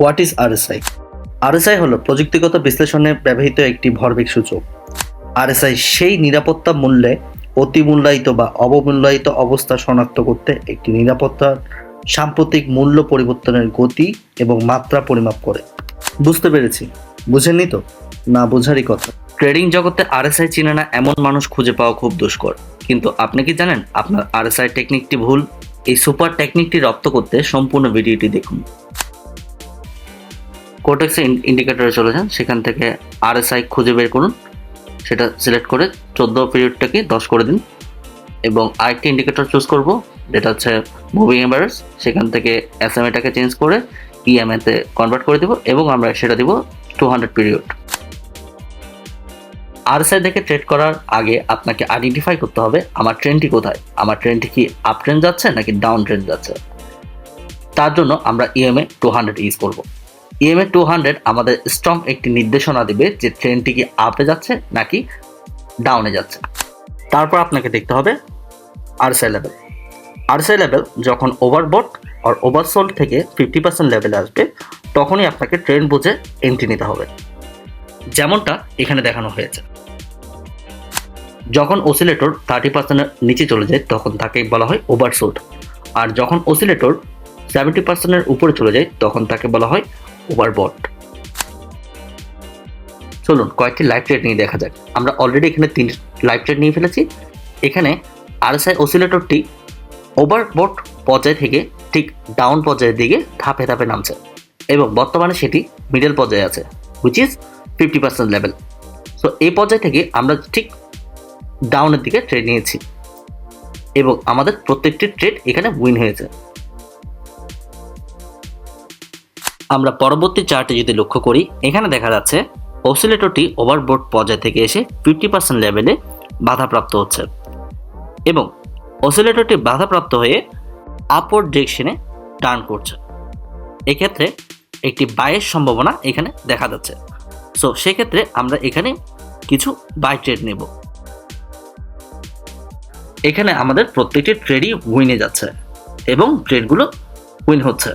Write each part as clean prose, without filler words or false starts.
What is RSI? RSI হলো প্রযুক্তিগত বিশ্লেষণে ব্যবহৃত একটি ভরবেগ সূচক। আরএসআই সেই নিরাপত্তা মূল্যে অতিমূল্যায়িত বা অবমূল্যায়িত অবস্থা শনাক্ত করতে একটি নিরাপত্তার সাম্প্রতিক মূল্য পরিবর্তনের গতি এবং মাত্রা পরিমাপ করে। বুঝতে পেরেছি, বুঝেননি তো? না বোঝারই কথা। ট্রেডিং জগতে আরএসআই চিনে না এমন মানুষ খুঁজে পাওয়া খুব দুষ্কর। কিন্তু আপনি কি জানেন আপনার আরএসআই টেকনিকটি ভুল? এই সুপার টেকনিকটি রপ্ত করতে সম্পূর্ণ ভিডিওটি দেখুন। কোটেক্সে ইন্ডিকেটরে চলে যান, সেখান থেকে আরএসআই খুঁজে বের করুন, সেটা সিলেক্ট করে 14 পিরিয়ডটাকে 10 করে দিন এবং আরেকটি ইন্ডিকেটর চুজ করব যেটা হচ্ছে মুভিং এভারেজ। সেখান থেকে এসএমএটাকে চেঞ্জ করে ইএমএতে কনভার্ট করে দেব এবং আমরা সেটা দিব 200 পিরিয়ড। আরএসআই দেখে ট্রেড করার আগে আপনাকে আইডেন্টিফাই করতে হবে আমার ট্রেন্ডটি কোথায়, আমার ট্রেন্ডটি কি আপ ট্রেন্ড যাচ্ছে নাকি ডাউন ট্রেন্ড যাচ্ছে। তার জন্য আমরা ইএমএ 200 ইউজ করব। ইএমএ 200 আমাদের স্ট্রং একটি নির্দেশনা দেবে যে ট্রেন্ডটি কি আপে যাচ্ছে নাকি ডাউনে যাচ্ছে। তারপর আপনাকে দেখতে হবে আরএসআই লেভেল। আরএসআই লেভেল যখন ওভারবট আর ওভারসোল্ড থেকে 50% লেভেলে আসবে তখনই আপনাকে ট্রেন্ড বুঝে এন্ট্রি নিতে হবে, যেমনটা এখানে দেখানো হয়েছে। যখন অসিলেটর 30%-এর নিচে চলে যায় তখন তাকে বলা হয় ওভারসোল্ড, আর যখন অসিলেটর 70%-এর উপরে চলে যায় তখন তাকে বলা হয় ওভারবট। চলুন কয়েকটি লাইভ ট্রেড নিয়ে দেখা যাক। আমরা অলরেডি এখানে 3 লাইভ ট্রেড নিয়ে ফেলেছি। এখানে আরএসআই অসিলেটরটি ওভারবট পর্যায় থেকে ঠিক ডাউন পর্যায়ের দিকে ধাপে ধাপে নামছে এবং বর্তমানে সেটি মিডল পর্যায়ে আছে, হুইচ ইজ 50% লেভেল। সো এই পর্যায় থেকে আমরা ঠিক ডাউনের দিকে ট্রেড নিয়েছি এবং আমাদের প্রত্যেকটি ট্রেড এখানে উইন হয়েছে। আমরা পরবর্তী চার্টে যদি লক্ষ্য করি, এখানে দেখা যাচ্ছে অসিলেটরটি ওভারবট পর্যায় থেকে এসে 50% লেভেলে বাধাপ্রাপ্ত হচ্ছে এবং অসিলেটরটি বাধাপ্রাপ্ত হয়ে আপওয়ার্ড ডিরেকশনে টার্ন করছে। এক্ষেত্রে একটি বাইয়ের সম্ভাবনা এখানে দেখা যাচ্ছে। সো সেক্ষেত্রে আমরা এখানে কিছু বাই ট্রেড নেব। এখানে আমাদের প্রত্যেকটি ট্রেডই উইনে যাচ্ছে এবং ট্রেডগুলো উইন হচ্ছে।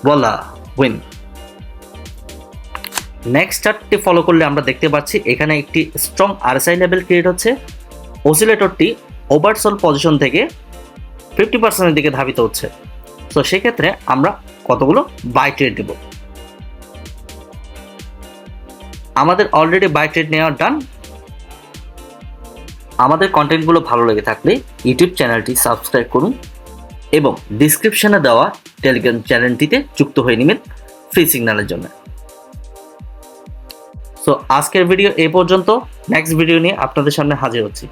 বলা উইন। নেক্সট চার্টটি ফলো করলে আমরা দেখতে পাচ্ছি এখানে একটি স্ট্রং আরএসআই লেভেল ক্রিয়েট হচ্ছে। অসিলেটরটি ওভারসোল্ড পজিশন থেকে 50%-এর দিকে ধাবিত হচ্ছে। সো সেক্ষেত্রে আমরা কতগুলো বাই ট্রেড দেব। আমাদের অলরেডি বাই ট্রেড নেওয়া ডান। আমাদের কন্টেন্টগুলো ভালো লেগে থাকলে ইউটিউব চ্যানেলটি সাবস্ক্রাইব করুন এবং ডিসক্রিপশনে দেওয়া টেলিগ্রাম চ্যানেলটিতে যুক্ত হয়ে নেবেন ফ্রি সিগন্যালের জন্য। সো আজকের ভিডিও এই পর্যন্ত। নেক্সট ভিডিও নিয়ে আপনাদের সামনে হাজির হচ্ছি।